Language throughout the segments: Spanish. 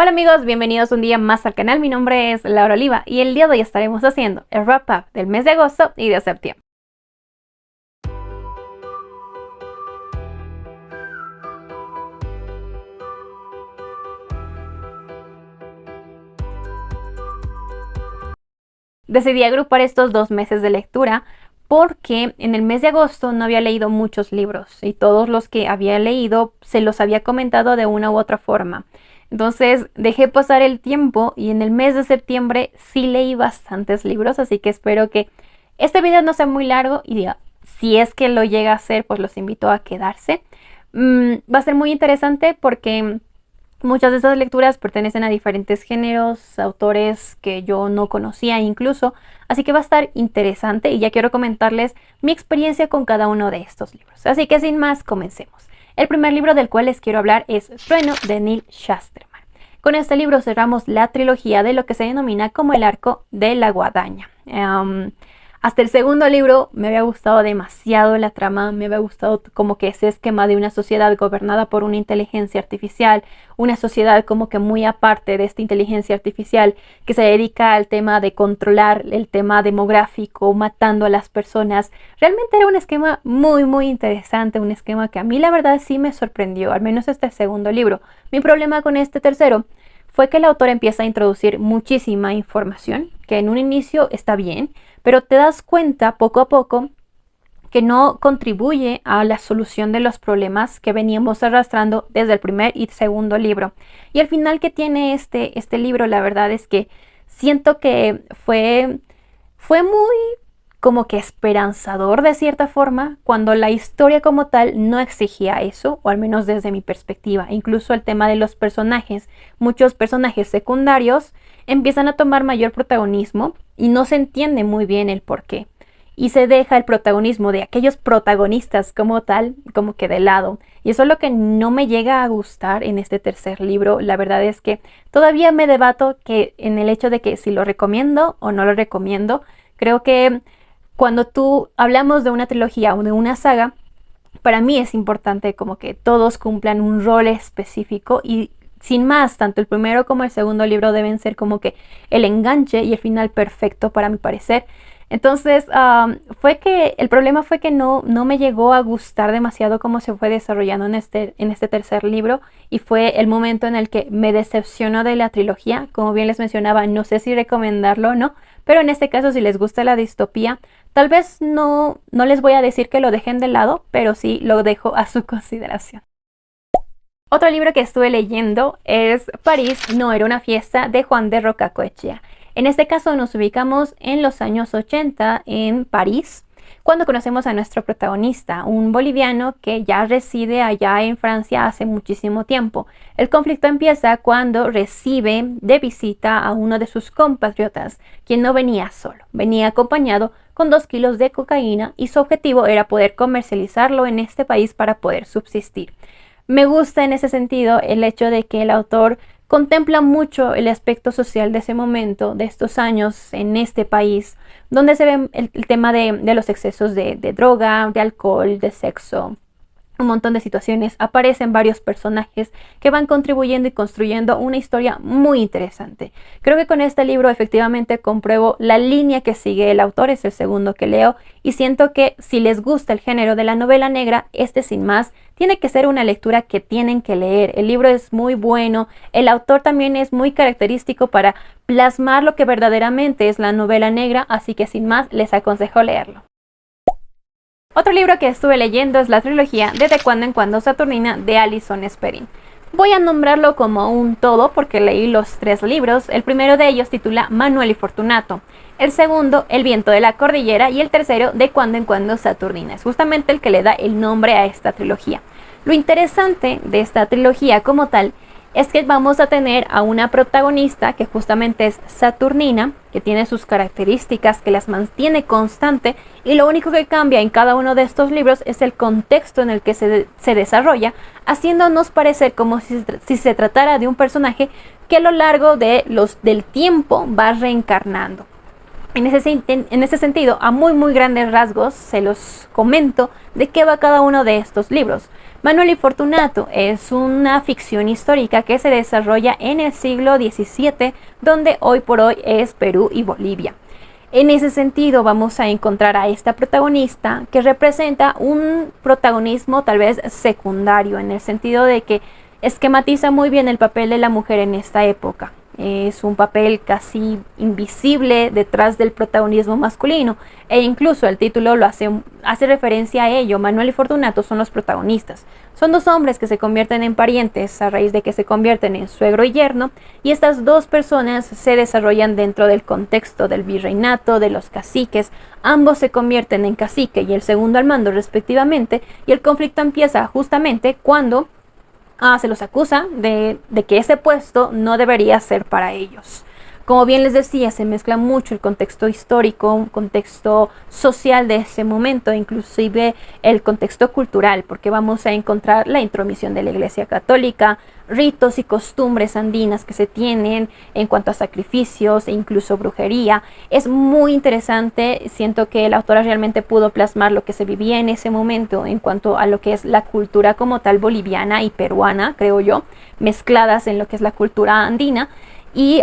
Hola amigos, bienvenidos un día más al canal. Mi nombre es Laura Oliva y el día de hoy estaremos haciendo el wrap up del mes de agosto y de septiembre. Decidí agrupar estos 2 meses de lectura porque en el mes de agosto no había leído muchos libros y todos los que había leído se los había comentado de una u otra forma. Entonces dejé pasar el tiempo y en el mes de septiembre sí leí bastantes libros, así que espero que este video no sea muy largo y si es que lo llega a hacer, pues los invito a quedarse. Va a ser muy interesante porque muchas de estas lecturas pertenecen a diferentes géneros, autores que yo no conocía incluso, así que va a estar interesante y ya quiero comentarles mi experiencia con cada uno de estos libros. Así que sin más, comencemos. El primer libro del cual les quiero hablar es Trueno de Neal Shusterman. Con este libro cerramos la trilogía de lo que se denomina como el arco de la guadaña. Hasta el segundo libro me había gustado demasiado la trama, me había gustado como que ese esquema de una sociedad gobernada por una inteligencia artificial, una sociedad como que muy aparte de esta inteligencia artificial que se dedica al tema de controlar el tema demográfico, matando a las personas. Realmente era un esquema muy interesante, un esquema que a mí la verdad sí me sorprendió, al menos este segundo libro. Mi problema con este tercero fue que el autor empieza a introducir muchísima información, que en un inicio está bien, pero te das cuenta poco a poco que no contribuye a la solución de los problemas que veníamos arrastrando desde el primer y segundo libro. Y al final que tiene este libro, la verdad es que siento que fue muy como que esperanzador de cierta forma, cuando la historia como tal no exigía eso, o al menos desde mi perspectiva. Incluso el tema de los personajes, muchos personajes secundarios empiezan a tomar mayor protagonismo y no se entiende muy bien el por qué. Y se deja el protagonismo de aquellos protagonistas como tal, como que de lado. Y eso es lo que no me llega a gustar en este tercer libro. La verdad es que todavía me debato que en el hecho de que si lo recomiendo o no lo recomiendo. Creo que cuando tú hablamos de una trilogía o de una saga, para mí es importante como que todos cumplan un rol específico y sin más, tanto el primero como el segundo libro deben ser como que el enganche y el final perfecto para mi parecer. Entonces, el problema fue que no me llegó a gustar demasiado cómo se fue desarrollando en este tercer libro y fue el momento en el que me decepcionó de la trilogía. Como bien les mencionaba, no sé si recomendarlo o no, pero en este caso si les gusta la distopía, tal vez no les voy a decir que lo dejen de lado, pero sí lo dejo a su consideración. Otro libro que estuve leyendo es París no era una fiesta, de Juan de Rocacoechea. En este caso nos ubicamos en los años 80 en París, cuando conocemos a nuestro protagonista, un boliviano que ya reside allá en Francia hace muchísimo tiempo. El conflicto empieza cuando recibe de visita a uno de sus compatriotas, quien no venía solo, venía acompañado con 2 kilos de cocaína y su objetivo era poder comercializarlo en este país para poder subsistir. Me gusta en ese sentido el hecho de que el autor contempla mucho el aspecto social de ese momento, de estos años en este país, donde se ve el tema de los excesos de droga, de alcohol, de sexo. Un montón de situaciones, aparecen varios personajes que van contribuyendo y construyendo una historia muy interesante. Creo que con este libro efectivamente compruebo la línea que sigue el autor, es el segundo que leo, y siento que si les gusta el género de la novela negra, sin más tiene que ser una lectura que tienen que leer. El libro es muy bueno, el autor también es muy característico para plasmar lo que verdaderamente es la novela negra, así que sin más les aconsejo leerlo. Otro libro que estuve leyendo es la trilogía De cuando en cuando Saturnina, de Alison Spedding. Voy a nombrarlo como un todo porque leí los 3 libros. El primero de ellos titula Manuel y Fortunato, el segundo El viento de la cordillera y el tercero De cuando en cuando Saturnina. Es justamente el que le da el nombre a esta trilogía. Lo interesante de esta trilogía como tal es que vamos a tener a una protagonista que justamente es Saturnina, que tiene sus características, que las mantiene constante, y lo único que cambia en cada uno de estos libros es el contexto en el que se desarrolla, haciéndonos parecer como si se tratara de un personaje que a lo largo del tiempo va reencarnando. En ese sentido, a muy grandes rasgos, se los comento de qué va cada uno de estos libros. Manuel y Fortunato es una ficción histórica que se desarrolla en el siglo XVII, donde hoy por hoy es Perú y Bolivia. En ese sentido vamos a encontrar a esta protagonista que representa un protagonismo tal vez secundario, en el sentido de que esquematiza muy bien el papel de la mujer en esta época. Es un papel casi invisible detrás del protagonismo masculino, e incluso el título lo hace referencia a ello. Manuel y Fortunato son los protagonistas. Son dos hombres que se convierten en parientes a raíz de que se convierten en suegro y yerno, y estas dos personas se desarrollan dentro del contexto del virreinato, de los caciques. Ambos se convierten en cacique y el segundo al mando respectivamente, y el conflicto empieza justamente cuando se los acusa de que ese puesto no debería ser para ellos. Como bien les decía, se mezcla mucho el contexto histórico, un contexto social de ese momento, inclusive el contexto cultural, porque vamos a encontrar la intromisión de la Iglesia Católica, ritos y costumbres andinas que se tienen en cuanto a sacrificios e incluso brujería. Es muy interesante, siento que la autora realmente pudo plasmar lo que se vivía en ese momento en cuanto a lo que es la cultura como tal boliviana y peruana, creo yo, mezcladas en lo que es la cultura andina. Y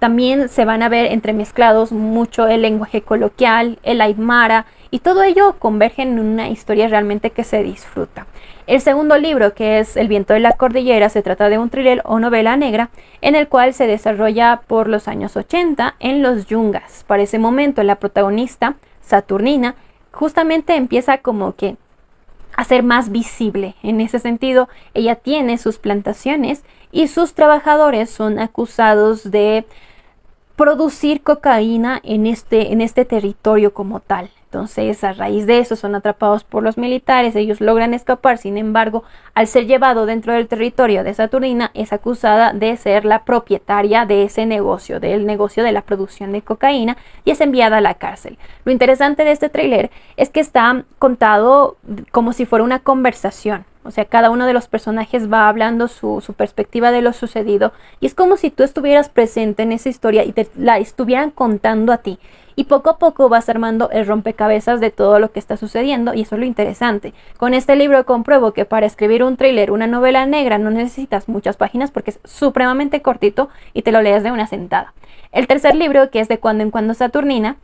también se van a ver entremezclados mucho el lenguaje coloquial, el aymara, y todo ello converge en una historia realmente que se disfruta. El segundo libro, que es El viento de la cordillera, se trata de un thriller o novela negra en el cual se desarrolla por los años 80 en los Yungas. Para ese momento la protagonista, Saturnina, justamente empieza como que a ser más visible. En ese sentido, ella tiene sus plantaciones y sus trabajadores son acusados de producir cocaína en este territorio como tal. Entonces, a raíz de eso son atrapados por los militares, ellos logran escapar. Sin embargo, al ser llevado dentro del territorio de Saturnina, es acusada de ser la propietaria de ese negocio, del negocio de la producción de cocaína, y es enviada a la cárcel. Lo interesante de este tráiler es que está contado como si fuera una conversación. O sea, cada uno de los personajes va hablando su perspectiva de lo sucedido, y es como si tú estuvieras presente en esa historia y te la estuvieran contando a ti. Y poco a poco vas armando el rompecabezas de todo lo que está sucediendo, y eso es lo interesante. Con este libro compruebo que para escribir un thriller, una novela negra, no necesitas muchas páginas porque es supremamente cortito y te lo lees de una sentada. El tercer libro, que es De cuando en cuando Saturnina,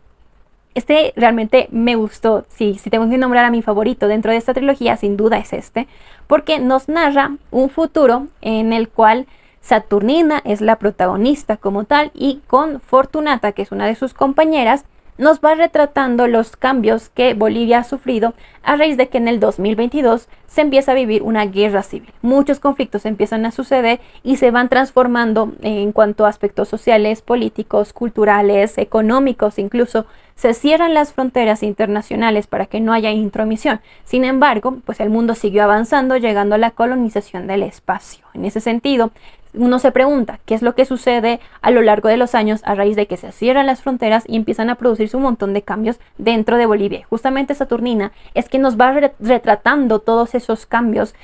este realmente me gustó. Si tengo que nombrar a mi favorito dentro de esta trilogía, sin duda es este, porque nos narra un futuro en el cual Saturnina es la protagonista como tal, y con Fortunata, que es una de sus compañeras, nos va retratando los cambios que Bolivia ha sufrido a raíz de que en el 2022 se empieza a vivir una guerra civil. Muchos conflictos empiezan a suceder y se van transformando en cuanto a aspectos sociales, políticos, culturales, económicos. Incluso se cierran las fronteras internacionales para que no haya intromisión. Sin embargo, pues el mundo siguió avanzando, llegando a la colonización del espacio. En ese sentido, uno se pregunta qué es lo que sucede a lo largo de los años a raíz de que se cierran las fronteras y empiezan a producirse un montón de cambios dentro de Bolivia. Justamente Saturnina es que nos va retratando todos esos cambios,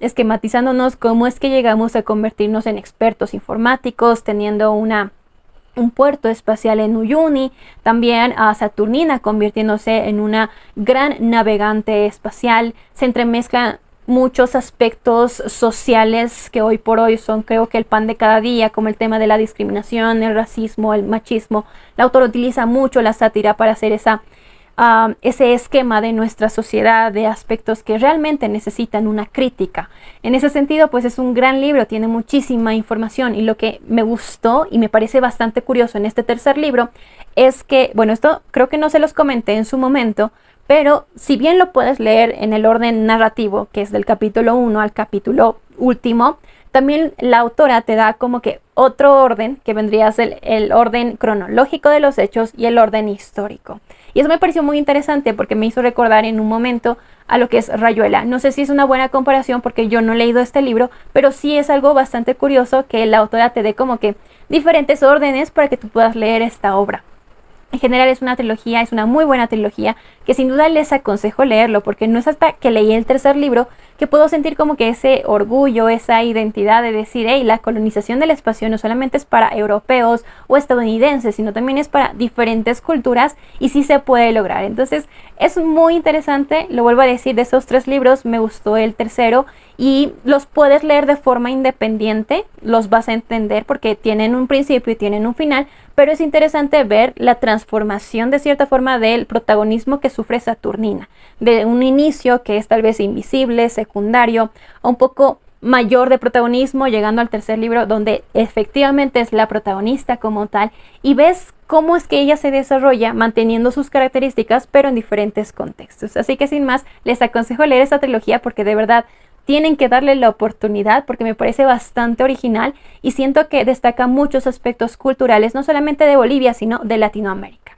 esquematizándonos cómo es que llegamos a convertirnos en expertos informáticos, teniendo un puerto espacial en Uyuni, también a Saturnina convirtiéndose en una gran navegante espacial. Se entremezclan muchos aspectos sociales que hoy por hoy son, creo que, el pan de cada día, como el tema de la discriminación, el racismo, el machismo. La autora utiliza mucho la sátira para hacer ese esquema de nuestra sociedad, de aspectos que realmente necesitan una crítica. En ese sentido, pues es un gran libro, tiene muchísima información, y lo que me gustó y me parece bastante curioso en este tercer libro es que, bueno, esto creo que no se los comenté en su momento, pero si bien lo puedes leer en el orden narrativo, que es del capítulo 1 al capítulo último, también la autora te da como que otro orden, que vendría a ser el orden cronológico de los hechos y el orden histórico. Y eso me pareció muy interesante porque me hizo recordar en un momento a lo que es Rayuela. No sé si es una buena comparación porque yo no he leído este libro, pero sí es algo bastante curioso que la autora te dé como que diferentes órdenes para que tú puedas leer esta obra. En general es una trilogía, es una muy buena trilogía, que sin duda les aconsejo leerlo, porque no es hasta que leí el tercer libro que puedo sentir como que ese orgullo, esa identidad de decir, hey, la colonización del espacio no solamente es para europeos o estadounidenses, sino también es para diferentes culturas y sí se puede lograr. Entonces es muy interesante, lo vuelvo a decir, de esos 3 libros me gustó el tercero y los puedes leer de forma independiente, los vas a entender porque tienen un principio y tienen un final, pero es interesante ver la transformación de cierta forma del protagonismo que sufre Saturnina, de un inicio que es tal vez invisible, secundario, a un poco mayor de protagonismo, llegando al tercer libro donde efectivamente es la protagonista como tal y ves cómo es que ella se desarrolla manteniendo sus características pero en diferentes contextos. Así que sin más, les aconsejo leer esta trilogía porque de verdad tienen que darle la oportunidad porque me parece bastante original y siento que destaca muchos aspectos culturales, no solamente de Bolivia, sino de Latinoamérica.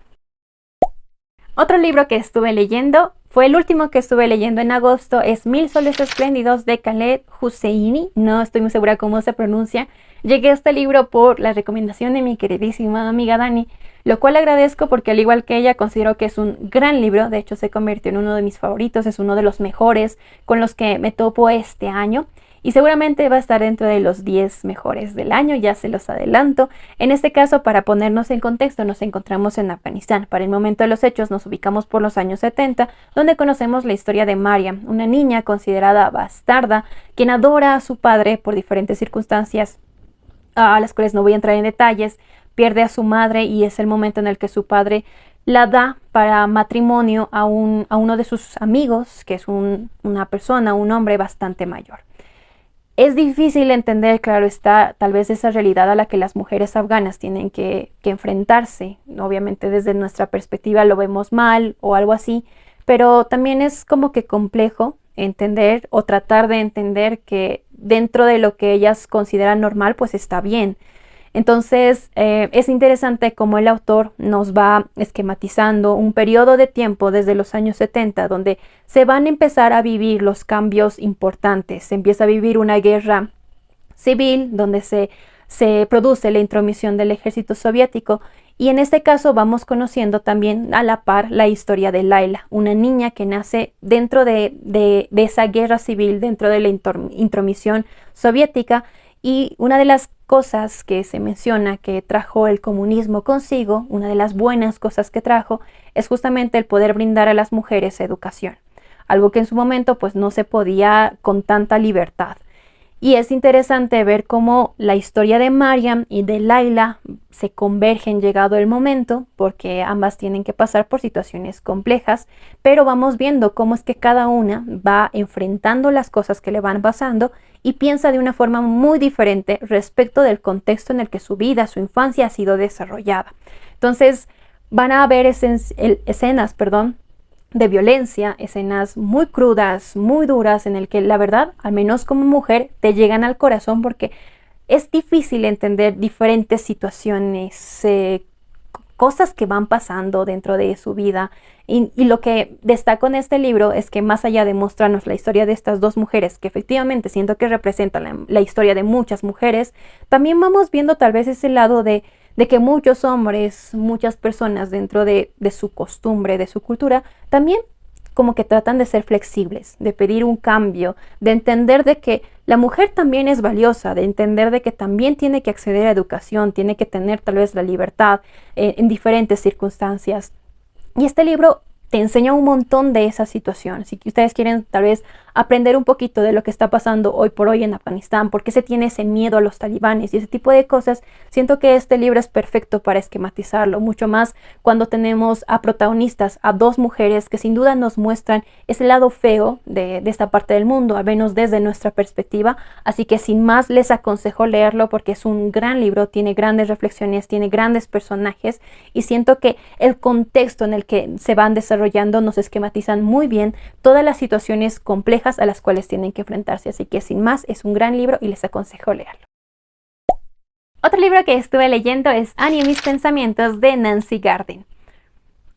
Otro libro que estuve leyendo, fue el último que estuve leyendo en agosto, es Mil soles espléndidos de Khaled Hosseini, no estoy muy segura cómo se pronuncia. Llegué a este libro por la recomendación de mi queridísima amiga Dani, lo cual agradezco porque al igual que ella considero que es un gran libro, de hecho se convirtió en uno de mis favoritos, es uno de los mejores con los que me topo este año. Y seguramente va a estar dentro de los 10 mejores del año, ya se los adelanto. En este caso, para ponernos en contexto, nos encontramos en Afganistán. Para el momento de los hechos nos ubicamos por los años 70, donde conocemos la historia de Mariam, una niña considerada bastarda, quien adora a su padre por diferentes circunstancias, a las cuales no voy a entrar en detalles, pierde a su madre y es el momento en el que su padre la da para matrimonio a uno de sus amigos, que es un hombre bastante mayor. Es difícil entender, claro está, tal vez esa realidad a la que las mujeres afganas tienen que enfrentarse. Obviamente desde nuestra perspectiva lo vemos mal o algo así, pero también es como que complejo entender o tratar de entender que dentro de lo que ellas consideran normal, pues está bien. Entonces es interesante cómo el autor nos va esquematizando un periodo de tiempo desde los años 70 donde se van a empezar a vivir los cambios importantes. Se empieza a vivir una guerra civil donde se produce la intromisión del ejército soviético y en este caso vamos conociendo también a la par la historia de Laila, una niña que nace dentro de esa guerra civil, dentro de la intromisión soviética. Y una de las cosas que se menciona que trajo el comunismo consigo, una de las buenas cosas que trajo, es justamente el poder brindar a las mujeres educación. Algo que en su momento pues no se podía con tanta libertad. Y es interesante ver cómo la historia de Mariam y de Laila se convergen llegado el momento, porque ambas tienen que pasar por situaciones complejas, pero vamos viendo cómo es que cada una va enfrentando las cosas que le van pasando y piensa de una forma muy diferente respecto del contexto en el que su vida, su infancia ha sido desarrollada. Entonces van a haber escenas, de violencia, escenas muy crudas, muy duras, en el que la verdad, al menos como mujer, te llegan al corazón porque es difícil entender diferentes situaciones, cosas que van pasando dentro de su vida. Y lo que destaco en este libro es que más allá de mostrarnos la historia de estas dos mujeres, que efectivamente siento que representan la historia de muchas mujeres, también vamos viendo tal vez ese lado de que muchos hombres, muchas personas dentro de su costumbre, de su cultura, también como que tratan de ser flexibles, de pedir un cambio, de entender de que la mujer también es valiosa, de entender de que también tiene que acceder a educación, tiene que tener tal vez la libertad en diferentes circunstancias. Y este libro te enseña un montón de esa situación. Si ustedes quieren tal vez aprender un poquito de lo que está pasando hoy por hoy en Afganistán, por qué se tiene ese miedo a los talibanes y ese tipo de cosas, siento que este libro es perfecto para esquematizarlo, mucho más cuando tenemos a protagonistas, a dos mujeres que sin duda nos muestran ese lado feo de esta parte del mundo, al menos desde nuestra perspectiva. Así que sin más les aconsejo leerlo porque es un gran libro, tiene grandes reflexiones, tiene grandes personajes y siento que el contexto en el que se van desarrollando nos esquematizan muy bien todas las situaciones complejas a las cuales tienen que enfrentarse. Así que sin más, es un gran libro y les aconsejo leerlo. Otro libro que estuve leyendo es Annie y mis pensamientos de Nancy Garden.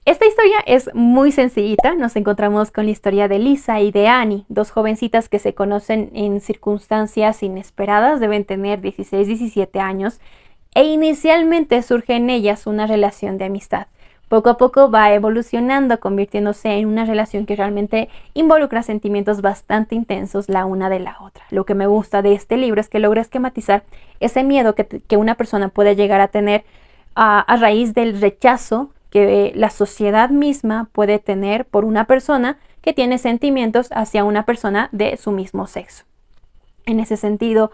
Esta historia es muy sencillita. Nos encontramos con la historia de Lisa y de Annie, dos jovencitas que se conocen en circunstancias inesperadas, deben tener 16, 17 años, e inicialmente surge en ellas una relación de amistad. Poco a poco va evolucionando, convirtiéndose en una relación que realmente involucra sentimientos bastante intensos la una de la otra. Lo que me gusta de este libro es que logra esquematizar ese miedo que una persona puede llegar a tener a raíz del rechazo que la sociedad misma puede tener por una persona que tiene sentimientos hacia una persona de su mismo sexo. En ese sentido,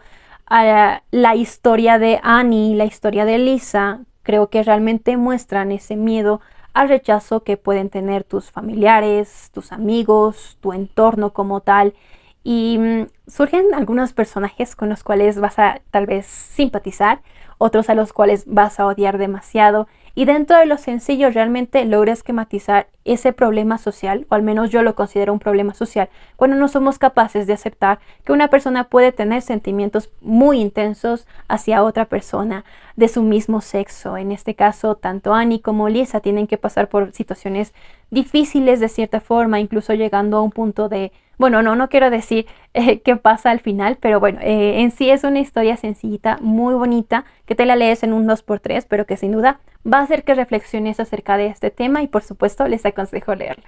la historia de Annie, la historia de Lisa, creo que realmente muestran ese miedo al rechazo que pueden tener tus familiares, tus amigos, tu entorno como tal. Y surgen algunos personajes con los cuales vas a tal vez simpatizar, otros a los cuales vas a odiar demasiado. Y dentro de lo sencillo realmente logra esquematizar ese problema social, o al menos yo lo considero un problema social, cuando no somos capaces de aceptar que una persona puede tener sentimientos muy intensos hacia otra persona de su mismo sexo. En este caso, tanto Annie como Lisa tienen que pasar por situaciones difíciles de cierta forma, incluso llegando a un punto de, bueno, no quiero decir qué pasa al final, pero bueno, en sí es una historia sencillita, muy bonita, que te la lees en un 2x3, pero que sin duda va a hacer que reflexiones acerca de este tema y por supuesto les aconsejo leerlo.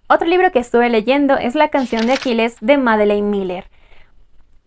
Otro libro que estuve leyendo es La canción de Aquiles de Madeline Miller.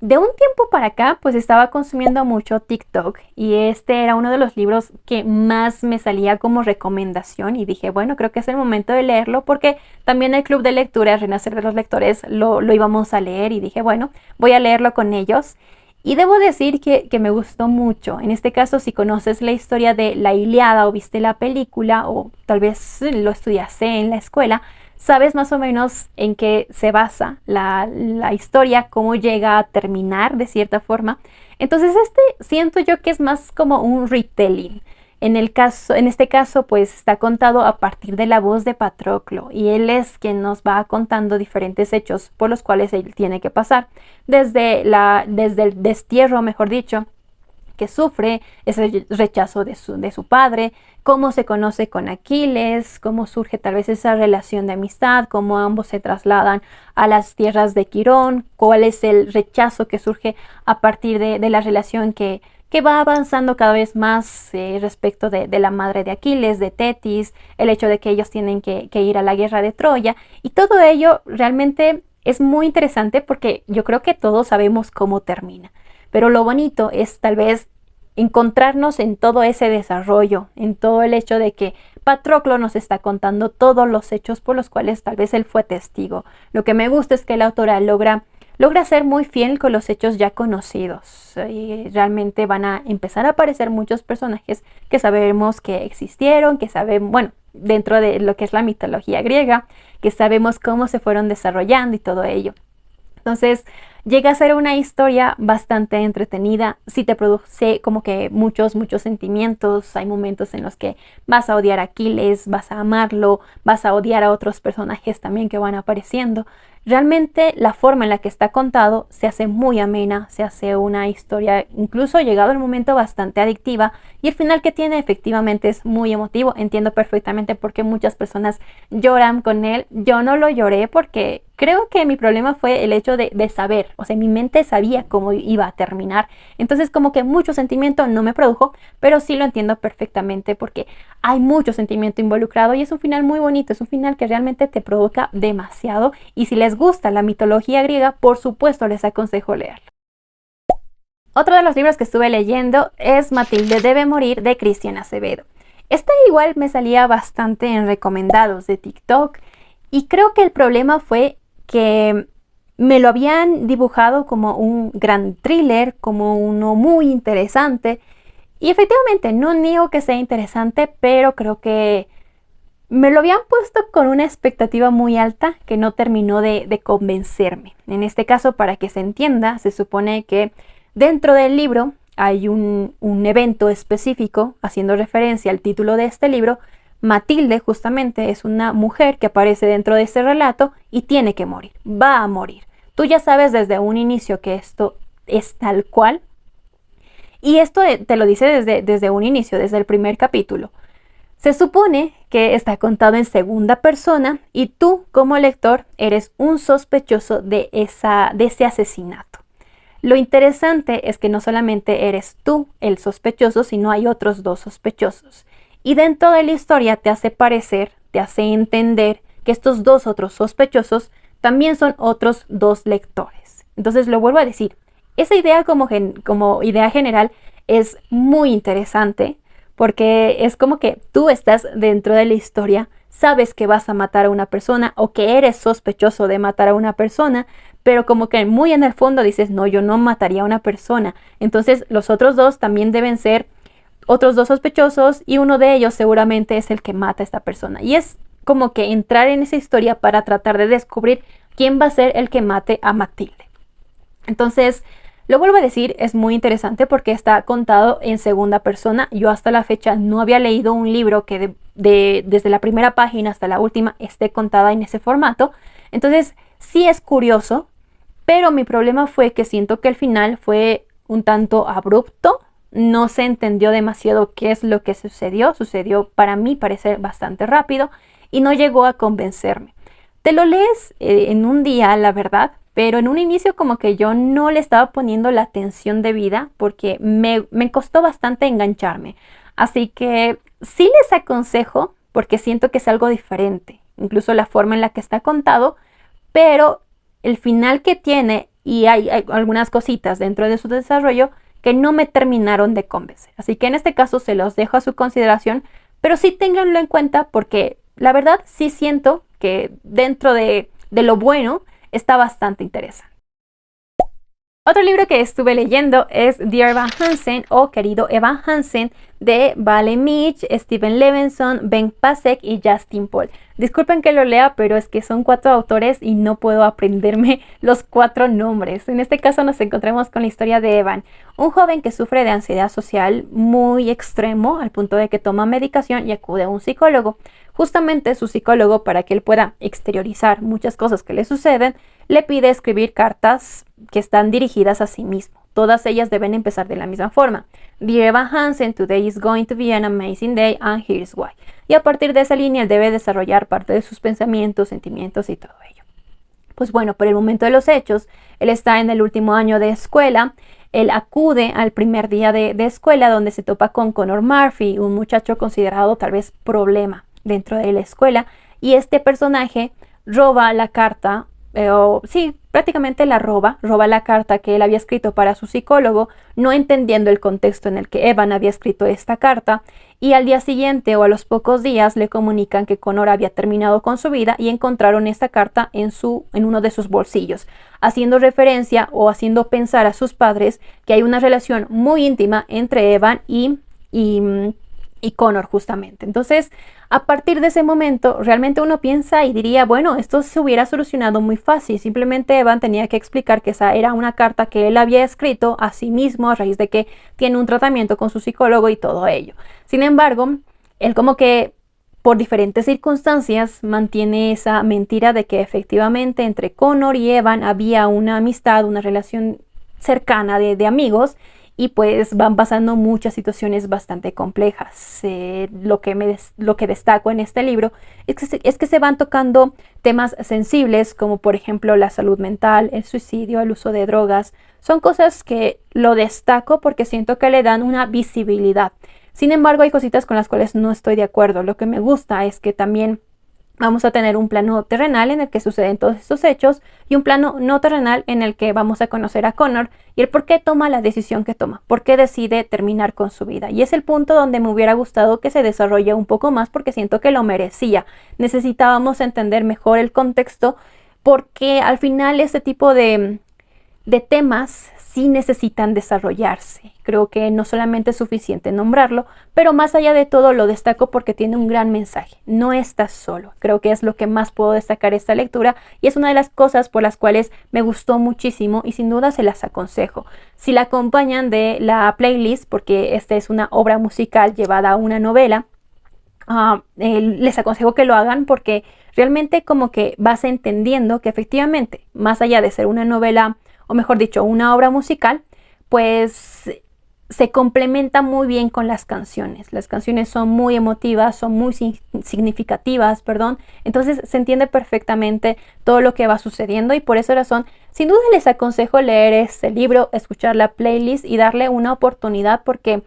De un tiempo para acá, pues estaba consumiendo mucho TikTok y este era uno de los libros que más me salía como recomendación y dije, bueno, creo que es el momento de leerlo porque también el club de lectura Renacer de los Lectores lo íbamos a leer y dije, bueno, voy a leerlo con ellos. Y debo decir que me gustó mucho. En este caso, si conoces la historia de la Ilíada o viste la película o tal vez lo estudiaste en la escuela, sabes más o menos en qué se basa la historia, cómo llega a terminar de cierta forma. Entonces siento yo que es más como un retelling. En este caso, pues está contado a partir de la voz de Patroclo y él es quien nos va contando diferentes hechos por los cuales él tiene que pasar, desde el destierro, mejor dicho, que sufre, ese rechazo de su padre, cómo se conoce con Aquiles, cómo surge tal vez esa relación de amistad, cómo ambos se trasladan a las tierras de Quirón, cuál es el rechazo que surge a partir de la relación que va avanzando cada vez más respecto de la madre de Aquiles, de Tetis, el hecho de que ellos tienen que ir a la guerra de Troya y todo ello realmente es muy interesante porque yo creo que todos sabemos cómo termina. Pero lo bonito es tal vez encontrarnos en todo ese desarrollo, en todo el hecho de que Patroclo nos está contando todos los hechos por los cuales tal vez él fue testigo. Lo que me gusta es que la autora logra ser muy fiel con los hechos ya conocidos. Y realmente van a empezar a aparecer muchos personajes que sabemos que existieron, que sabemos, bueno, dentro de lo que es la mitología griega, que sabemos cómo se fueron desarrollando y todo ello. Entonces, llega a ser una historia bastante entretenida, sí te produce como que muchos sentimientos, hay momentos en los que vas a odiar a Aquiles, vas a amarlo, vas a odiar a otros personajes también que van apareciendo. Realmente la forma en la que está contado se hace muy amena, se hace una historia incluso llegado el momento bastante adictiva y el final que tiene efectivamente es muy emotivo. Entiendo perfectamente por qué muchas personas lloran con él. Yo no lo lloré porque creo que mi problema fue el hecho de saber, o sea, mi mente sabía cómo iba a terminar. Entonces como que mucho sentimiento no me produjo, pero sí lo entiendo perfectamente porque hay mucho sentimiento involucrado y es un final muy bonito, es un final que realmente te provoca demasiado y si les gusta la mitología griega, por supuesto les aconsejo leerlo. Otro de los libros que estuve leyendo es Matilde debe morir de Cristian Acevedo. Este igual me salía bastante en recomendados de TikTok y creo que el problema fue que me lo habían dibujado como un gran thriller, como uno muy interesante y efectivamente no niego que sea interesante, pero creo que me lo habían puesto con una expectativa muy alta que no terminó de convencerme. En este caso, para que se entienda, se supone que dentro del libro hay un evento específico haciendo referencia al título de este libro. Matilde justamente es una mujer que aparece dentro de este relato y tiene que morir, va a morir. Tú ya sabes desde un inicio que esto es tal cual y esto te lo dice desde un inicio, desde el primer capítulo. Se supone que está contado en segunda persona y tú como lector eres un sospechoso de ese asesinato. Lo interesante es que no solamente eres tú el sospechoso, sino hay otros dos sospechosos. y dentro de la historia te hace parecer, te hace entender que estos dos otros sospechosos también son otros dos lectores. Entonces lo vuelvo a decir, esa idea como idea general es muy interesante porque es como que tú estás dentro de la historia, sabes que vas a matar a una persona o que eres sospechoso de matar a una persona, pero como que muy en el fondo dices, no, yo no mataría a una persona. Entonces los otros dos también deben ser otros dos sospechosos y uno de ellos seguramente es el que mata a esta persona. Y es como que entrar en esa historia para tratar de descubrir quién va a ser el que mate a Matilde. Entonces, lo vuelvo a decir, es muy interesante porque está contado en segunda persona. Yo hasta la fecha no había leído un libro que desde la primera página hasta la última esté contada en ese formato. Entonces, sí es curioso, pero mi problema fue que siento que el final fue un tanto abrupto. No se entendió demasiado qué es lo que sucedió. Sucedió para mí parecer bastante rápido y no llegó a convencerme. Te lo lees en un día, la verdad, pero en un inicio como que yo no le estaba poniendo la atención debida porque me costó bastante engancharme. Así que sí les aconsejo porque siento que es algo diferente, incluso la forma en la que está contado, pero el final que tiene y hay algunas cositas dentro de su desarrollo que no me terminaron de convencer. Así que en este caso se los dejo a su consideración, pero sí ténganlo en cuenta porque la verdad sí siento que dentro de lo bueno está bastante interesante. Otro libro que estuve leyendo es Dear Evan Hansen o Querido Evan Hansen de Vale Mitch, Steven Levenson, Ben Pasek y Justin Paul. Disculpen que lo lea, pero es que son 4 autores y no puedo aprenderme los 4 nombres. En este caso nos encontramos con la historia de Evan, un joven que sufre de ansiedad social muy extremo al punto de que toma medicación y acude a un psicólogo. Justamente su psicólogo, para que él pueda exteriorizar muchas cosas que le suceden, le pide escribir cartas que están dirigidas a sí mismo. Todas ellas deben empezar de la misma forma. Dear Evan Hansen, today is going to be an amazing day and here's why. Y a partir de esa línea él debe desarrollar parte de sus pensamientos, sentimientos y todo ello. Pues bueno, por el momento de los hechos, él está en el último año de escuela. Él acude al primer día de escuela donde se topa con Connor Murphy, un muchacho considerado tal vez problema dentro de la escuela. Y este personaje roba la carta, sí, prácticamente roba la carta que él había escrito para su psicólogo, no entendiendo el contexto en el que Evan había escrito esta carta, y al día siguiente o a los pocos días le comunican que Connor había terminado con su vida y encontraron esta carta en uno de sus bolsillos, haciendo referencia o haciendo pensar a sus padres que hay una relación muy íntima entre Evan y Connor justamente. Entonces, a partir de ese momento, realmente uno piensa y diría, bueno, esto se hubiera solucionado muy fácil. Simplemente Evan tenía que explicar que esa era una carta que él había escrito a sí mismo a raíz de que tiene un tratamiento con su psicólogo y todo ello. Sin embargo, él como que por diferentes circunstancias mantiene esa mentira de que efectivamente entre Connor y Evan había una amistad, una relación cercana de amigos. Y pues van pasando muchas situaciones bastante complejas. Lo que destaco en este libro es que se van tocando temas sensibles como por ejemplo la salud mental, el suicidio, el uso de drogas. Son cosas que lo destaco porque siento que le dan una visibilidad. Sin embargo, hay cositas con las cuales no estoy de acuerdo. Lo que me gusta es que también vamos a tener un plano terrenal en el que suceden todos estos hechos y un plano no terrenal en el que vamos a conocer a Connor y el por qué toma la decisión que toma, por qué decide terminar con su vida. Y es el punto donde me hubiera gustado que se desarrolle un poco más porque siento que lo merecía. Necesitábamos entender mejor el contexto porque al final este tipo de temas sí necesitan desarrollarse. Creo que no solamente es suficiente nombrarlo, pero más allá de todo lo destaco porque tiene un gran mensaje. No estás solo. Creo que es lo que más puedo destacar esta lectura y es una de las cosas por las cuales me gustó muchísimo y sin duda se las aconsejo. Si la acompañan de la playlist, porque esta es una obra musical llevada a una novela, les aconsejo que lo hagan porque realmente como que vas entendiendo que efectivamente, más allá de ser una novela, o mejor dicho, una obra musical, pues se complementa muy bien con las canciones. Las canciones son muy emotivas, son muy significativas, perdón. Entonces se entiende perfectamente todo lo que va sucediendo y por esa razón, sin duda les aconsejo leer este libro, escuchar la playlist y darle una oportunidad porque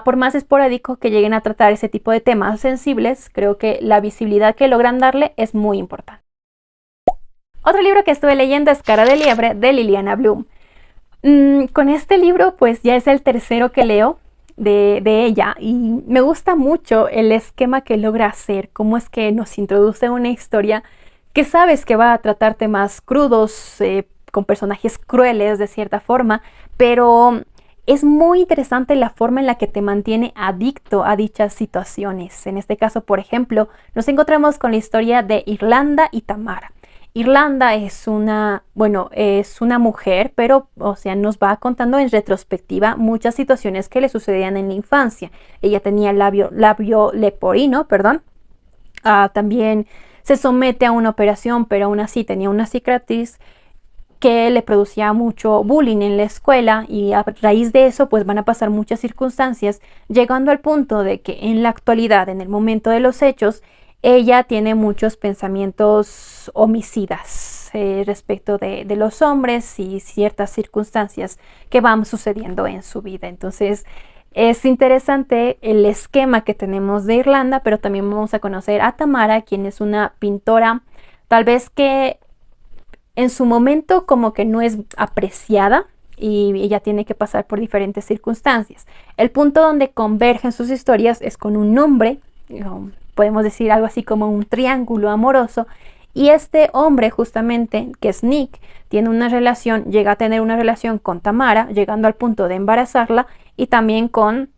Por más esporádico que lleguen a tratar ese tipo de temas sensibles, creo que la visibilidad que logran darle es muy importante. Otro libro que estuve leyendo es Cara de Liebre de Liliana Bloom. Con este libro pues ya es el tercero que leo de ella y me gusta mucho el esquema que logra hacer, cómo es que nos introduce una historia que sabes que va a tratar temas crudos, con personajes crueles de cierta forma, pero es muy interesante la forma en la que te mantiene adicto a dichas situaciones. En este caso, por ejemplo, nos encontramos con la historia de Irlanda y Tamara. Irlanda es es una mujer, pero, o sea, nos va contando en retrospectiva muchas situaciones que le sucedían en la infancia. Ella tenía labio leporino, perdón. También se somete a una operación, pero aún así tenía una cicatriz que le producía mucho bullying en la escuela y a raíz de eso pues van a pasar muchas circunstancias, llegando al punto de que en la actualidad, en el momento de los hechos, ella tiene muchos pensamientos homicidas respecto de los hombres y ciertas circunstancias que van sucediendo en su vida. Entonces es interesante el esquema que tenemos de Irlanda, pero también vamos a conocer a Tamara, quien es una pintora tal vez que en su momento como que no es apreciada y ella tiene que pasar por diferentes circunstancias. El punto donde convergen sus historias es con un hombre, podemos decir algo así como un triángulo amoroso, y este hombre justamente, que es Nick, tiene una relación, llega a tener una relación con Tamara, llegando al punto de embarazarla, y también con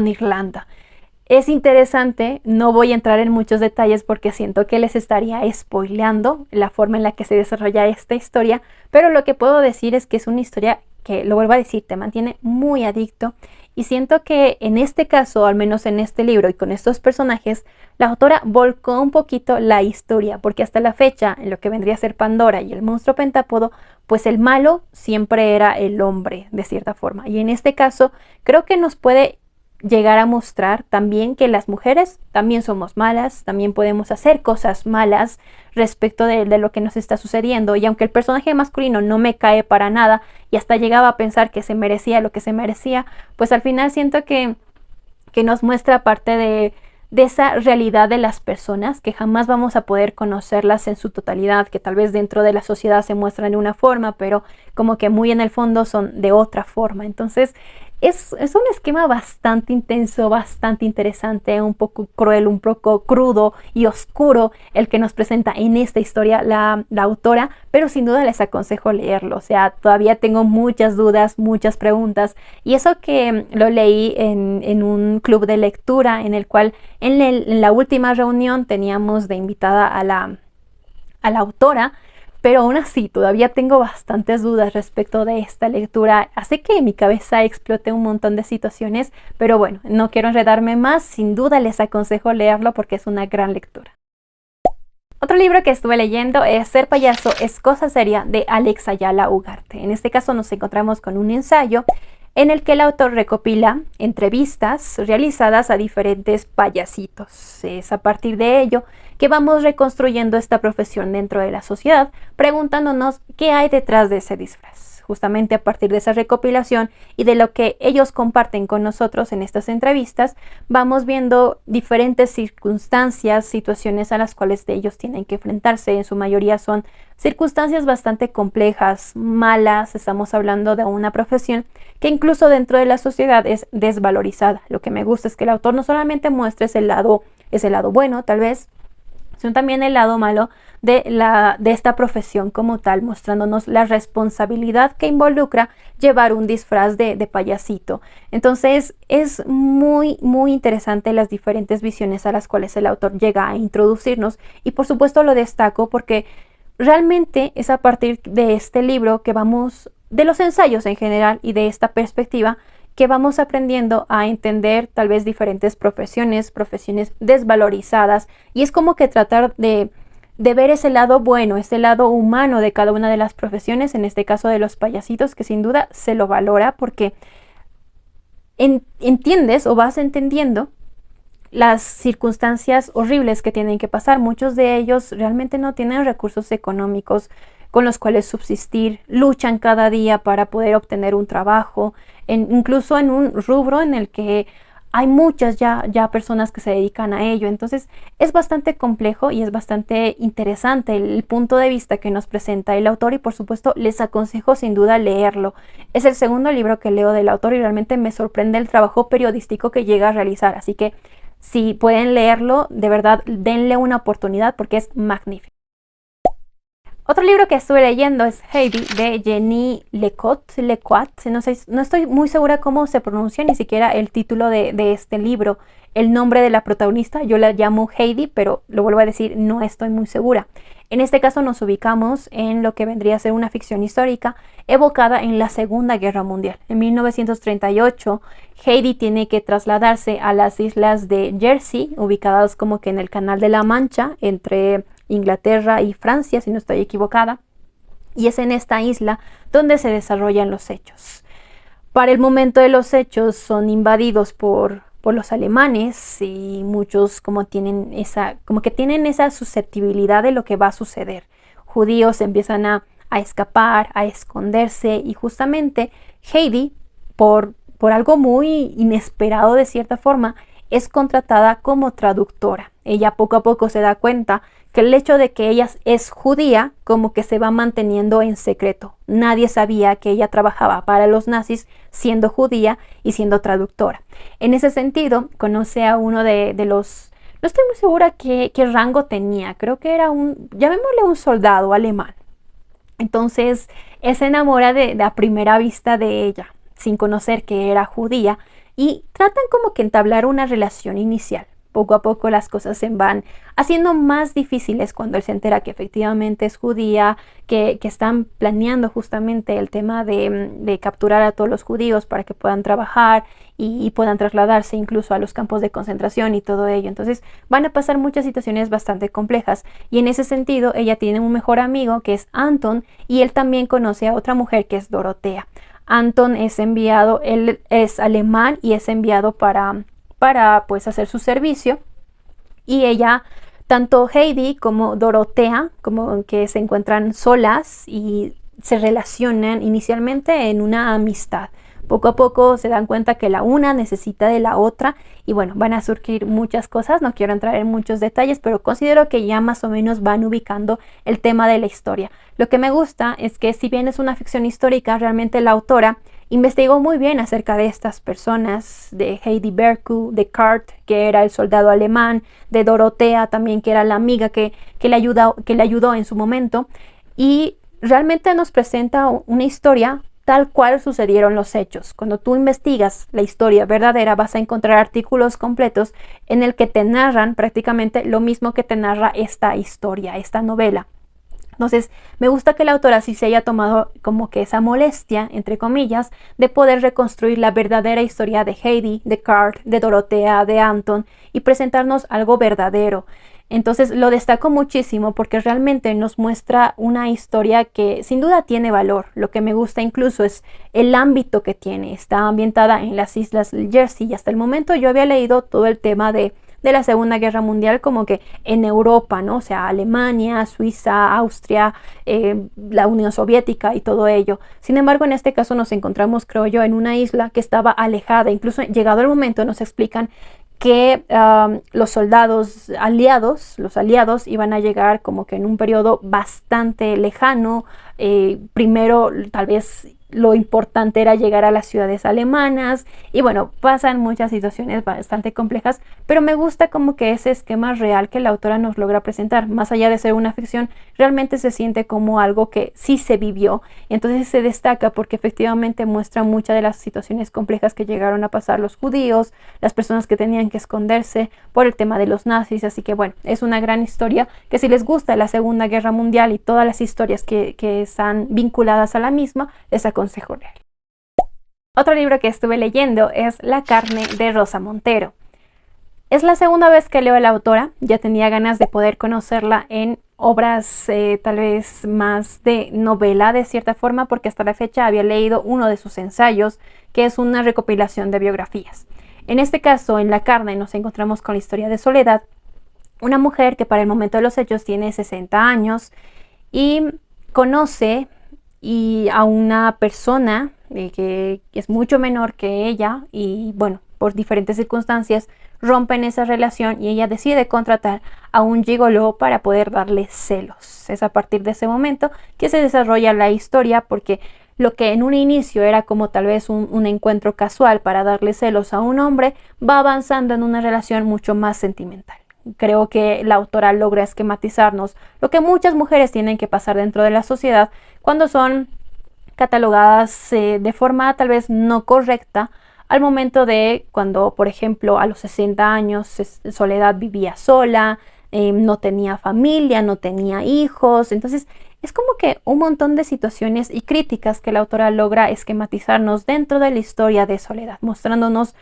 Irlanda. Es interesante, no voy a entrar en muchos detalles porque siento que les estaría spoileando la forma en la que se desarrolla esta historia, pero lo que puedo decir es que es una historia que, lo vuelvo a decir, te mantiene muy adicto y siento que en este caso, al menos en este libro y con estos personajes, la autora volcó un poquito la historia, porque hasta la fecha, en lo que vendría a ser Pandora y el monstruo pentápodo, pues el malo siempre era el hombre, de cierta forma. Y en este caso, creo que nos puede llegar a mostrar también que las mujeres también somos malas, también podemos hacer cosas malas respecto de lo que nos está sucediendo. Y aunque el personaje masculino no me cae para nada y hasta llegaba a pensar que se merecía lo que se merecía, pues al final siento que nos muestra parte de esa realidad de las personas que jamás vamos a poder conocerlas en su totalidad, que tal vez dentro de la sociedad se muestran de una forma, pero como que muy en el fondo son de otra forma. Entonces es un esquema bastante intenso, bastante interesante, un poco cruel, un poco crudo y oscuro el que nos presenta en esta historia la autora, pero sin duda les aconsejo leerlo. O sea, todavía tengo muchas dudas, muchas preguntas, y eso que lo leí en un club de lectura en el cual en la última reunión teníamos de invitada a la autora, pero aún así todavía tengo bastantes dudas respecto de esta lectura. Hace que mi cabeza explote un montón de situaciones, pero bueno, no quiero enredarme más. Sin duda les aconsejo leerlo porque es una gran lectura. Otro libro que estuve leyendo es Ser payaso es cosa seria de Alex Ayala Ugarte. En este caso nos encontramos con un ensayo en el que el autor recopila entrevistas realizadas a diferentes payasitos. Es a partir de ello que vamos reconstruyendo esta profesión dentro de la sociedad, preguntándonos qué hay detrás de ese disfraz. Justamente a partir de esa recopilación y de lo que ellos comparten con nosotros en estas entrevistas, vamos viendo diferentes circunstancias, situaciones a las cuales ellos tienen que enfrentarse. En su mayoría son circunstancias bastante complejas, malas. Estamos hablando de una profesión que incluso dentro de la sociedad es desvalorizada. Lo que me gusta es que el autor no solamente muestra ese lado bueno, tal vez, sino también el lado malo de esta profesión como tal, mostrándonos la responsabilidad que involucra llevar un disfraz de payasito. Entonces es muy interesante las diferentes visiones a las cuales el autor llega a introducirnos, y por supuesto lo destaco porque realmente es a partir de este libro que vamos, de los ensayos en general y de esta perspectiva, que vamos aprendiendo a entender tal vez diferentes profesiones desvalorizadas, y es como que tratar de ver ese lado bueno, ese lado humano de cada una de las profesiones, en este caso de los payasitos, que sin duda se lo valora porque entiendes o vas entendiendo las circunstancias horribles que tienen que pasar. Muchos de ellos realmente no tienen recursos económicos con los cuales subsistir, luchan cada día para poder obtener un trabajo, incluso en un rubro en el que hay muchas ya personas que se dedican a ello. Entonces es bastante complejo y es bastante interesante el punto de vista que nos presenta el autor, y por supuesto les aconsejo sin duda leerlo. Es el segundo libro que leo del autor y realmente me sorprende el trabajo periodístico que llega a realizar. Así que si pueden leerlo, de verdad denle una oportunidad porque es magnífico. Otro libro que estuve leyendo es Heidi de Jenny Lecoat, no sé, no estoy muy segura cómo se pronuncia ni siquiera el título de este libro, el nombre de la protagonista. Yo la llamo Heidi, pero lo vuelvo a decir, no estoy muy segura. En este caso nos ubicamos en lo que vendría a ser una ficción histórica evocada en la Segunda Guerra Mundial. En 1938, Heidi tiene que trasladarse a las islas de Jersey, ubicadas como que en el Canal de la Mancha, entre Inglaterra y Francia, si no estoy equivocada, y es en esta isla donde se desarrollan los hechos. Para el momento de los hechos son invadidos por los alemanes, y muchos como que tienen esa susceptibilidad de lo que va a suceder. Judíos empiezan a escapar, a esconderse, y justamente Heidi, por algo muy inesperado de cierta forma, es contratada como traductora. Ella poco a poco se da cuenta que el hecho de que ella es judía como que se va manteniendo en secreto. Nadie sabía que ella trabajaba para los nazis siendo judía y siendo traductora. En ese sentido, conoce a uno de los... No estoy muy segura qué rango tenía. Creo que era llamémosle un soldado alemán. Entonces, se enamora a primera vista de ella, sin conocer que era judía, y tratan como que entablar una relación inicial. Poco a poco las cosas se van haciendo más difíciles cuando él se entera que efectivamente es judía, que están planeando justamente el tema de capturar a todos los judíos para que puedan trabajar y puedan trasladarse incluso a los campos de concentración y todo ello. Entonces van a pasar muchas situaciones bastante complejas, y en ese sentido ella tiene un mejor amigo que es Anton, y él también conoce a otra mujer que es Dorotea. Anton es enviado, él es alemán y es enviado para pues hacer su servicio, y ella, tanto Heidi como Dorotea, como que se encuentran solas y se relacionan inicialmente en una amistad. Poco a poco se dan cuenta que la una necesita de la otra, y bueno, van a surgir muchas cosas. No quiero entrar en muchos detalles, pero considero que ya más o menos van ubicando el tema de la historia. Lo que me gusta es que, si bien es una ficción histórica, realmente la autora investigó muy bien acerca de estas personas, de Heidi Berku, de Kurt, que era el soldado alemán, de Dorotea también, que era la amiga que le ayudó en su momento, y realmente nos presenta una historia tal cual sucedieron los hechos. Cuando tú investigas la historia verdadera, vas a encontrar artículos completos en el que te narran prácticamente lo mismo que te narra esta historia, esta novela. Entonces, me gusta que la autora sí se haya tomado como que esa molestia, entre comillas, de poder reconstruir la verdadera historia de Heidi, de Kurt, de Dorotea, de Anton, y presentarnos algo verdadero. Entonces lo destaco muchísimo porque realmente nos muestra una historia que sin duda tiene valor. Lo que me gusta incluso es el ámbito que tiene. Está ambientada en las islas Jersey, y hasta el momento yo había leído todo el tema de la Segunda Guerra Mundial como que en Europa, ¿no? O sea, Alemania, Suiza, Austria, la Unión Soviética y todo ello. Sin embargo, en este caso nos encontramos, creo yo, en una isla que estaba alejada. Incluso llegado el momento nos explican que los soldados aliados, los aliados iban a llegar como que en un periodo bastante lejano. Primero tal vez lo importante era llegar a las ciudades alemanas, y bueno, pasan muchas situaciones bastante complejas, pero me gusta como que ese esquema real que la autora nos logra presentar, más allá de ser una ficción, realmente se siente como algo que sí se vivió. Entonces se destaca porque efectivamente muestra muchas de las situaciones complejas que llegaron a pasar los judíos, las personas que tenían que esconderse por el tema de los nazis. Así que bueno, es una gran historia que, si les gusta la Segunda Guerra Mundial y todas las historias que están vinculadas a la misma, les aconsejo leer. Otro libro que estuve leyendo es La carne de Rosa Montero. Es la segunda vez que leo a la autora. Ya tenía ganas de poder conocerla en obras tal vez más de novela de cierta forma, porque hasta la fecha había leído uno de sus ensayos, que es una recopilación de biografías. En este caso, en La carne, nos encontramos con la historia de Soledad, una mujer que para el momento de los hechos tiene 60 años, y conoce a una persona que es mucho menor que ella y bueno, por diferentes circunstancias rompen esa relación y ella decide contratar a un gigoló para poder darle celos. Es a partir de ese momento que se desarrolla la historia, porque lo que en un inicio era como tal vez un encuentro casual para darle celos a un hombre, va avanzando en una relación mucho más sentimental. Creo que la autora logra esquematizarnos lo que muchas mujeres tienen que pasar dentro de la sociedad cuando son catalogadas de forma tal vez no correcta al momento de cuando, por ejemplo, a los 60 años Soledad vivía sola, no tenía familia, no tenía hijos. Entonces es como que un montón de situaciones y críticas que la autora logra esquematizarnos dentro de la historia de Soledad, mostrándonos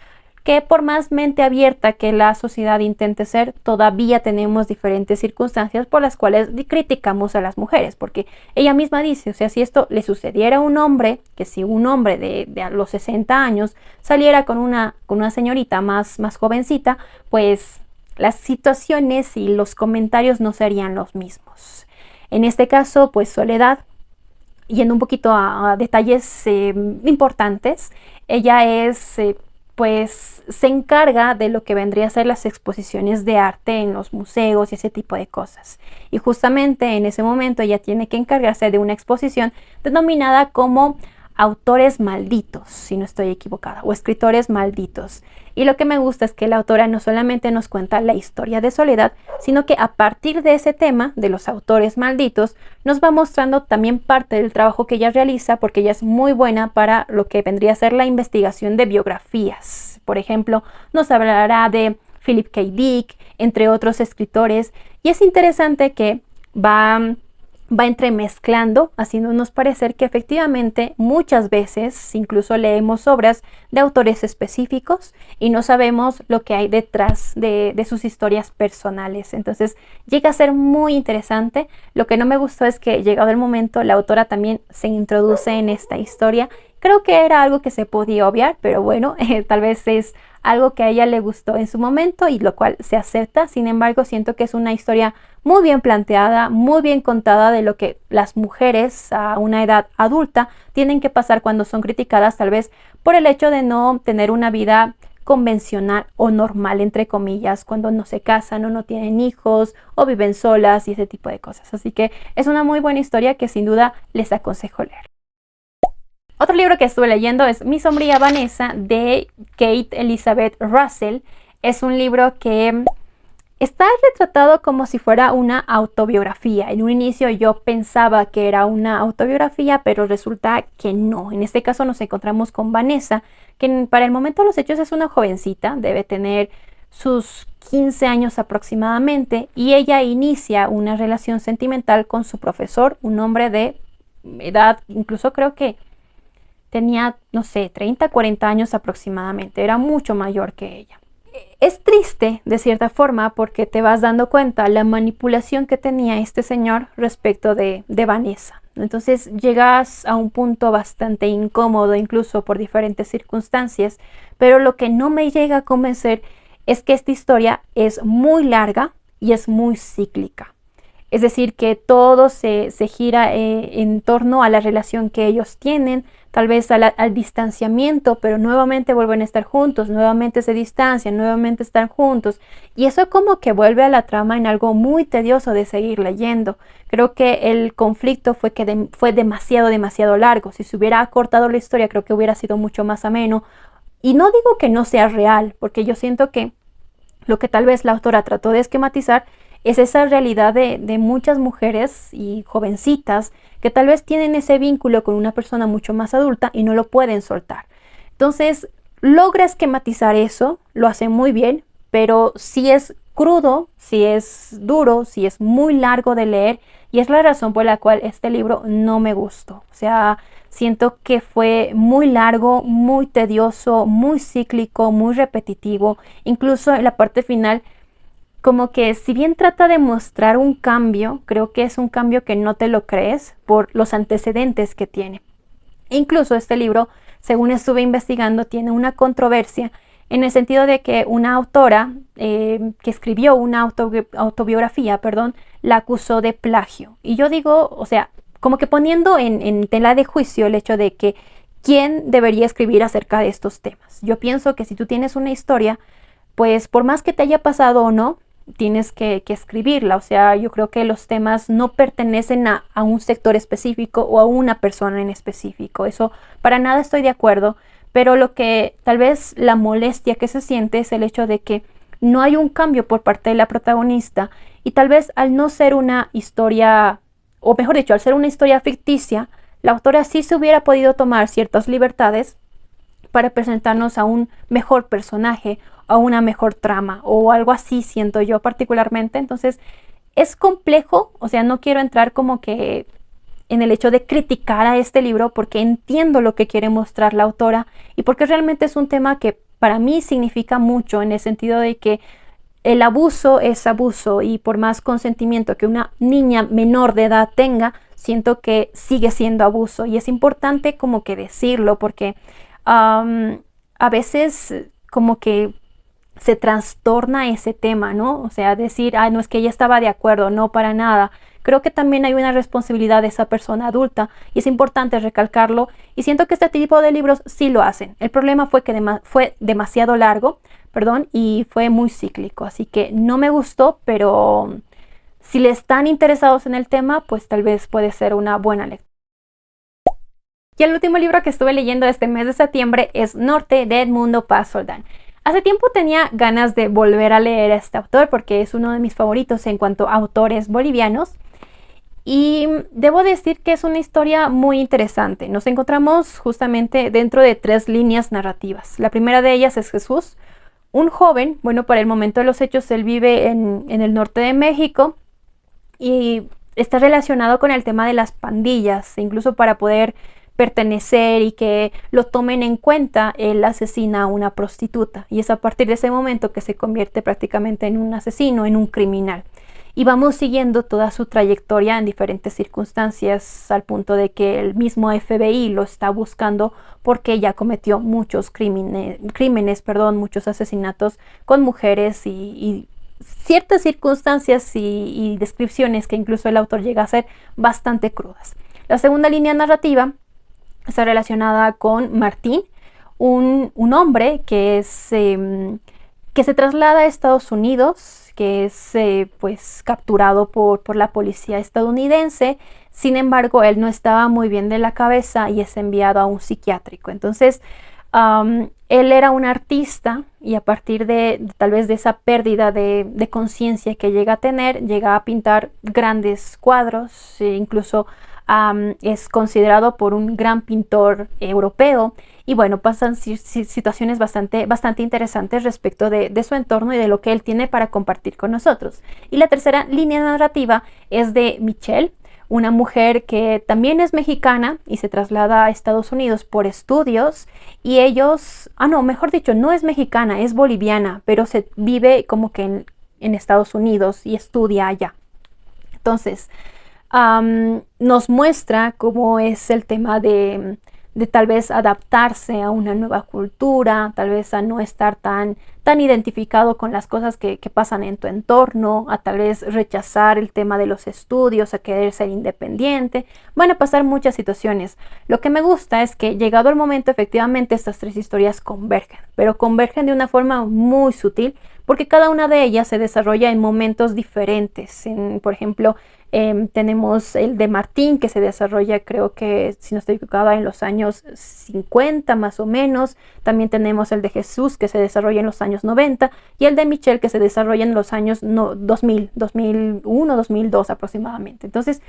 que por más mente abierta que la sociedad intente ser, todavía tenemos diferentes circunstancias por las cuales criticamos a las mujeres, porque ella misma dice, o sea, si esto le sucediera a un hombre, que si un hombre de a los 60 años saliera con una señorita más jovencita, pues las situaciones y los comentarios no serían los mismos. En este caso, pues Soledad, yendo un poquito a detalles importantes, ella es pues se encarga de lo que vendría a ser las exposiciones de arte en los museos y ese tipo de cosas. Y justamente en ese momento ella tiene que encargarse de una exposición denominada como autores malditos, si no estoy equivocada, o escritores malditos. Y lo que me gusta es que la autora no solamente nos cuenta la historia de Soledad, sino que a partir de ese tema, de los autores malditos, nos va mostrando también parte del trabajo que ella realiza, porque ella es muy buena para lo que vendría a ser la investigación de biografías. Por ejemplo, nos hablará de Philip K. Dick, entre otros escritores, y es interesante que va entremezclando, haciéndonos parecer que efectivamente muchas veces incluso leemos obras de autores específicos y no sabemos lo que hay detrás de sus historias personales. Entonces llega a ser muy interesante. Lo que no me gustó es que, llegado el momento, la autora también se introduce en esta historia. Creo que era algo que se podía obviar, pero bueno, tal vez es algo que a ella le gustó en su momento y lo cual se acepta. Sin embargo, siento que es una historia muy bien planteada, muy bien contada, de lo que las mujeres a una edad adulta tienen que pasar cuando son criticadas, tal vez por el hecho de no tener una vida convencional o normal, entre comillas, cuando no se casan o no tienen hijos o viven solas y ese tipo de cosas. Así que es una muy buena historia que sin duda les aconsejo leer. Otro libro que estuve leyendo es Mi sombría Vanessa, de Kate Elizabeth Russell. Es un libro que está retratado como si fuera una autobiografía. En un inicio yo pensaba que era una autobiografía, pero resulta que no. En este caso nos encontramos con Vanessa, que para el momento de los hechos es una jovencita, debe tener sus 15 años aproximadamente, y ella inicia una relación sentimental con su profesor, un hombre de edad, incluso creo que tenía, no sé, 30, 40 años aproximadamente, era mucho mayor que ella. Es triste de cierta forma porque te vas dando cuenta la manipulación que tenía este señor respecto de Vanessa. Entonces llegas a un punto bastante incómodo, incluso por diferentes circunstancias, pero lo que no me llega a convencer es que esta historia es muy larga y es muy cíclica. Es decir, que todo se gira en torno a la relación que ellos tienen, tal vez al distanciamiento, pero nuevamente vuelven a estar juntos, nuevamente se distancian, nuevamente están juntos. Y eso como que vuelve a la trama en algo muy tedioso de seguir leyendo. Creo que el conflicto fue demasiado largo. Si se hubiera acortado la historia, creo que hubiera sido mucho más ameno. Y no digo que no sea real, porque yo siento que lo que tal vez la autora trató de esquematizar es esa realidad de muchas mujeres y jovencitas que tal vez tienen ese vínculo con una persona mucho más adulta y no lo pueden soltar. Entonces, logra esquematizar eso, lo hace muy bien, pero sí es crudo, sí es duro, sí es muy largo de leer, y es la razón por la cual este libro no me gustó. O sea, siento que fue muy largo, muy tedioso, muy cíclico, muy repetitivo. Incluso en la parte final, como que si bien trata de mostrar un cambio, creo que es un cambio que no te lo crees por los antecedentes que tiene. Incluso este libro, según estuve investigando, tiene una controversia en el sentido de que una autora que escribió una autobiografía, la acusó de plagio. Y yo digo, o sea, como que poniendo en tela de juicio el hecho de que quién debería escribir acerca de estos temas. Yo pienso que si tú tienes una historia, pues por más que te haya pasado o no, tienes que escribirla. O sea, yo creo que los temas no pertenecen a un sector específico o a una persona en específico. Eso para nada estoy de acuerdo, pero lo que tal vez la molestia que se siente es el hecho de que no hay un cambio por parte de la protagonista y tal vez al no ser una historia, o mejor dicho, al ser una historia ficticia, la autora sí se hubiera podido tomar ciertas libertades para presentarnos a un mejor personaje, a una mejor trama o algo así, siento yo particularmente. Entonces es complejo, o sea, no quiero entrar como que en el hecho de criticar a este libro porque entiendo lo que quiere mostrar la autora y porque realmente es un tema que para mí significa mucho en el sentido de que el abuso es abuso y por más consentimiento que una niña menor de edad tenga, siento que sigue siendo abuso y es importante como que decirlo porque a veces como que se trastorna ese tema, ¿no? O sea, decir, no es que ella estaba de acuerdo, no, para nada. Creo que también hay una responsabilidad de esa persona adulta y es importante recalcarlo y siento que este tipo de libros sí lo hacen. El problema fue que fue demasiado largo, perdón, y fue muy cíclico, así que no me gustó, pero si le están interesados en el tema, pues tal vez puede ser una buena lectura. Y el último libro que estuve leyendo este mes de septiembre es Norte de Edmundo Paz Soldán. Hace tiempo tenía ganas de volver a leer a este autor porque es uno de mis favoritos en cuanto a autores bolivianos. Y debo decir que es una historia muy interesante. Nos encontramos justamente dentro de 3 líneas narrativas. La primera de ellas es Jesús, un joven, bueno, para el momento de los hechos él vive en el norte de México y está relacionado con el tema de las pandillas, incluso para poder pertenecer y que lo tomen en cuenta, él asesina a una prostituta y es a partir de ese momento que se convierte prácticamente en un asesino, en un criminal. Y vamos siguiendo toda su trayectoria en diferentes circunstancias al punto de que el mismo FBI lo está buscando porque ya cometió muchos crímenes, muchos asesinatos con mujeres y ciertas circunstancias y descripciones que incluso el autor llega a ser bastante crudas. La segunda línea narrativa está relacionada con Martín, un hombre que se traslada a Estados Unidos, que es pues capturado por la policía estadounidense. Sin embargo, él no estaba muy bien de la cabeza y es enviado a un psiquiátrico. Entonces, él era un artista y a partir de tal vez de esa pérdida de conciencia que llega a tener, llega a pintar grandes cuadros, incluso es considerado por un gran pintor europeo y bueno, pasan situaciones bastante interesantes respecto de su entorno y de lo que él tiene para compartir con nosotros. Y la tercera línea narrativa es de Michelle, una mujer que también es mexicana y se traslada a Estados Unidos por estudios y ellos, mejor dicho, no es mexicana, es boliviana, pero se vive como que en Estados Unidos y estudia allá. Entonces, nos muestra cómo es el tema de tal vez adaptarse a una nueva cultura, tal vez a no estar tan identificado con las cosas que pasan en tu entorno, a tal vez rechazar el tema de los estudios, a querer ser independiente. Van a pasar muchas situaciones. Lo que me gusta es que llegado el momento, efectivamente, estas 3 historias convergen, pero convergen de una forma muy sutil, porque cada una de ellas se desarrolla en momentos diferentes. Por ejemplo, tenemos el de Martín que se desarrolla, creo que si no estoy equivocada, en los años 50 más o menos. También tenemos el de Jesús que se desarrolla en los años 90 y el de Michelle que se desarrolla en los años 2000, 2001, 2002 aproximadamente. Entonces,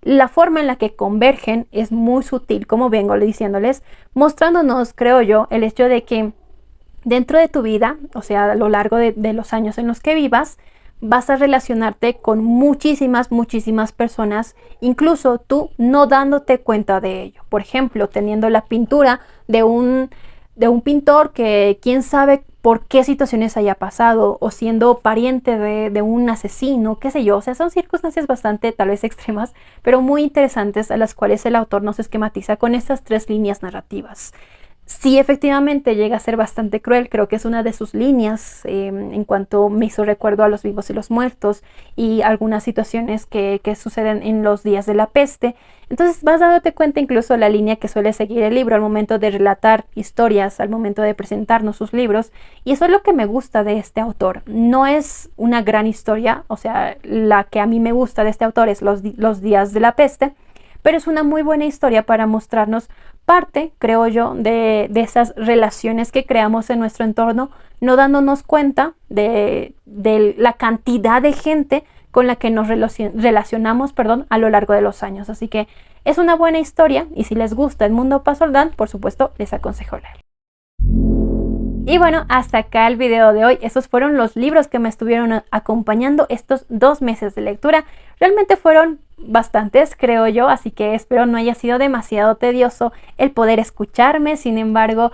la forma en la que convergen es muy sutil, como vengo diciéndoles, mostrándonos, creo yo, el hecho de que dentro de tu vida, o sea, a lo largo de los años en los que vivas, vas a relacionarte con muchísimas personas, incluso tú no dándote cuenta de ello. Por ejemplo, teniendo la pintura de un pintor que quién sabe por qué situaciones haya pasado, o siendo pariente de un asesino, qué sé yo. O sea, son circunstancias bastante tal vez extremas, pero muy interesantes a las cuales el autor nos esquematiza con estas 3 líneas narrativas. sí, efectivamente llega a ser bastante cruel. Creo que es una de sus líneas en cuanto me hizo recuerdo a los vivos y los muertos y algunas situaciones que suceden en los días de la peste. Entonces vas dándote cuenta incluso la línea que suele seguir el libro al momento de relatar historias, al momento de presentarnos sus libros. Y eso es lo que me gusta de este autor. No es una gran historia, o sea, la que a mí me gusta de este autor es los días de la peste, pero es una muy buena historia para mostrarnos parte, creo yo, de esas relaciones que creamos en nuestro entorno, no dándonos cuenta de la cantidad de gente con la que nos relacionamos, perdón, a lo largo de los años. Así que es una buena historia y si les gusta el mundo Pasoldán, por supuesto, les aconsejo leer. Y bueno, hasta acá el video de hoy. Esos fueron los libros que me estuvieron acompañando estos 2 meses de lectura. Realmente fueron bastantes, creo yo, así que espero no haya sido demasiado tedioso el poder escucharme. Sin embargo,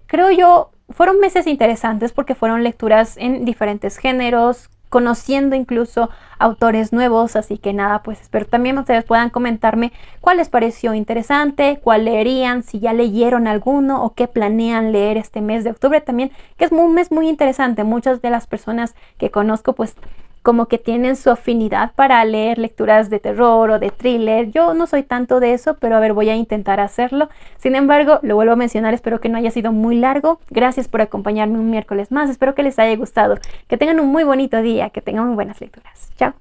creo yo, fueron meses interesantes porque fueron lecturas en diferentes géneros, conociendo incluso autores nuevos, así que nada, pues espero también ustedes puedan comentarme cuál les pareció interesante, cuál leerían, si ya leyeron alguno o qué planean leer este mes de octubre también, que es un mes muy interesante. Muchas de las personas que conozco pues como que tienen su afinidad para leer lecturas de terror o de thriller. Yo no soy tanto de eso, pero a ver, voy a intentar hacerlo. Sin embargo, lo vuelvo a mencionar, espero que no haya sido muy largo. Gracias por acompañarme un miércoles más, espero que les haya gustado, que tengan un muy bonito día, que tengan muy buenas lecturas. Chao.